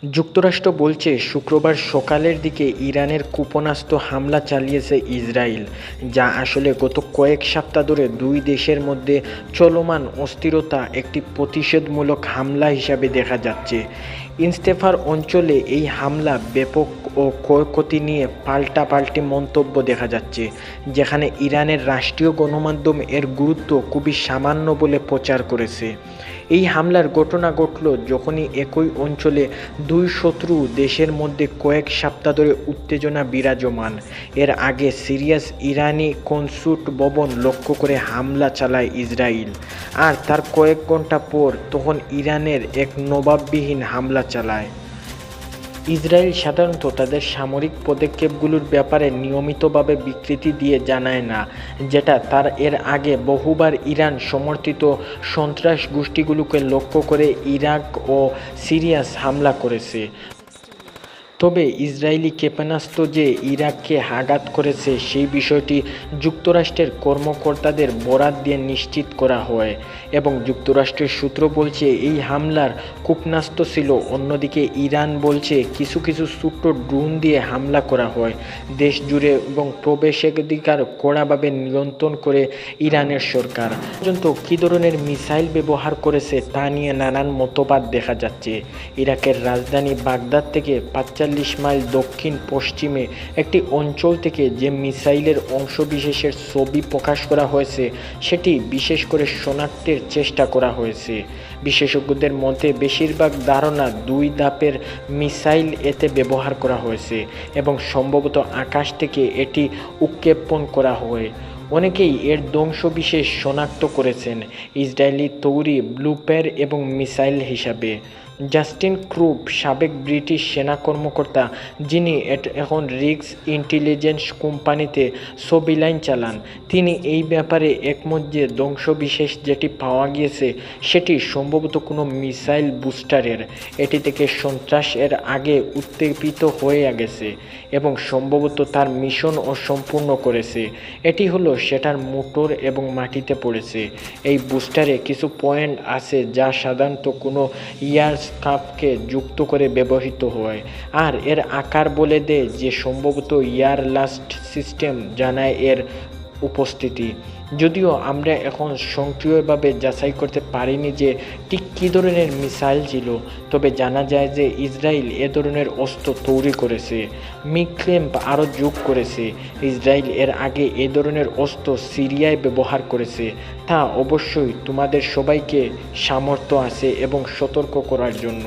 যুক্তরাষ্ট্র বলছে শুক্রবার সকালের দিকে ইরানের ক্ষেপণাস্ত্র হামলা চালিয়েছে ইসরায়েল, যা আসলে গত কয়েক সপ্তাহ ধরে দুই দেশের মধ্যে চলমান অস্থিরতা একটি প্রতিশোধমূলক হামলা হিসাবে দেখা যাচ্ছে। ইস্তেফার অঞ্চলে এই হামলা ব্যাপক ও ক্ষয়ক্ষতি নিয়ে পাল্টাপাল্টি মন্তব্য দেখা যাচ্ছে, যেখানে ইরানের রাষ্ট্রীয় গণমাধ্যম এর গুরুত্ব খুবই সামান্য বলে প্রচার করেছে। এই হামলার ঘটনা ঘটল যখনই একই অঞ্চলে দুই শত্রু দেশের মধ্যে কয়েক সপ্তাহ ধরে উত্তেজনা বিরাজমান। এর আগে সিরিয়াস ইরানি কনস্যুট ভবন লক্ষ্য করে হামলা চালায় ইসরায়েল, আর তার কয়েক ঘন্টা পর তখন ইরানের এক নবাববিহীন হামলা চালায়। ইসরায়েল সাধারণত তাদের সামরিক পদক্ষেপগুলোর ব্যাপারে নিয়মিতভাবে বিবৃতি দিয়ে জানায় না, যেটা তার এর আগে বহুবার ইরান সমর্থিত সন্ত্রাস গোষ্ঠীগুলোকে লক্ষ্য করে ইরাক ও সিরিয়ায় হামলা করেছে। তবে ইসরায়েলি ক্ষেপণাস্ত্র যে ইরাককে আঘাত করেছে সেই বিষয়টি যুক্তরাষ্ট্রের কর্মকর্তাদের বরাত দিয়ে নিশ্চিত করা হয়, এবং যুক্তরাষ্ট্রের সূত্র বলছে এই হামলার ক্ষেপণাস্ত্র ছিল। অন্যদিকে ইরান বলছে কিছু কিছু ছোট্ট ড্রোন দিয়ে হামলা করা হয় দেশ জুড়ে, এবং প্রবেশাধিকার কড়াভাবে নিয়ন্ত্রণ করে ইরানের সরকার। পর্যন্ত কী ধরনের মিসাইল ব্যবহার করেছে তা নিয়ে নানান মতবাদ দেখা যাচ্ছে। ইরাকের রাজধানী বাগদাদ থেকে ৪৫ মাইল দক্ষিণ পশ্চিমে একটি অঞ্চল থেকে যে মিসাইলের অংশবিশেষের ছবি প্রকাশ করা হয়েছে সেটি বিশেষ করে শনাক্তের চেষ্টা করা হয়েছে। বিশেষজ্ঞদের মতে বেশিরভাগ ধারণা দুই ধাপের মিসাইল এতে ব্যবহার করা হয়েছে, এবং সম্ভবত আকাশ থেকে এটি উৎক্ষেপণ করা হয়। অনেকেই এর ধ্বংসবিশেষ শনাক্ত করেছেন ইসরায়েলি তৈরি ব্লুপের এবং মিসাইল হিসাবে। জাস্টিন ক্রুপ, সাবেক ব্রিটিশ সেনা কর্মকর্তা যিনি এখন রিক্স ইন্টেলিজেন্স কোম্পানিতে ছবি লাইন চালান, তিনি এই ব্যাপারে একমত যে ধ্বংসবিশেষ যেটি পাওয়া গিয়েছে সেটি সম্ভবত কোনো মিসাইল বুস্টারের। এটি থেকে সন্ত্রাস এর আগে উত্তেজিত হয়ে গেছে এবং সম্ভবত তার মিশন অসম্পূর্ণ করেছে। এটি হলো সেটার মোটর এবং মাটিতে পড়েছে। এই বুস্টারে কিছু পয়েন্ট আছে যা সাধারণত কোনো এয়ারক্রাফটকে যুক্ত করে ব্যবহৃত হয়, আর এর আকার বলে দেয় যে সম্ভবত এয়ারলাস্ট সিস্টেম জানায় এর উপস্থিতি। যদিও আমরা এখন সক্রিয়ভাবে যাচাই করতে পারিনি যে ঠিক কী ধরনের মিসাইল ছিল, তবে জানা যায় যে ইসরায়েল এ ধরনের অস্ত্র তৈরি করেছে। মিক্লেম্প আরও যোগ করেছে, ইসরায়েল এর আগে এ ধরনের অস্ত্র সিরিয়ায় ব্যবহার করেছে। তা অবশ্যই তোমাদের সবাইকে সামর্থ্য আছে এবং সতর্ক করার জন্য।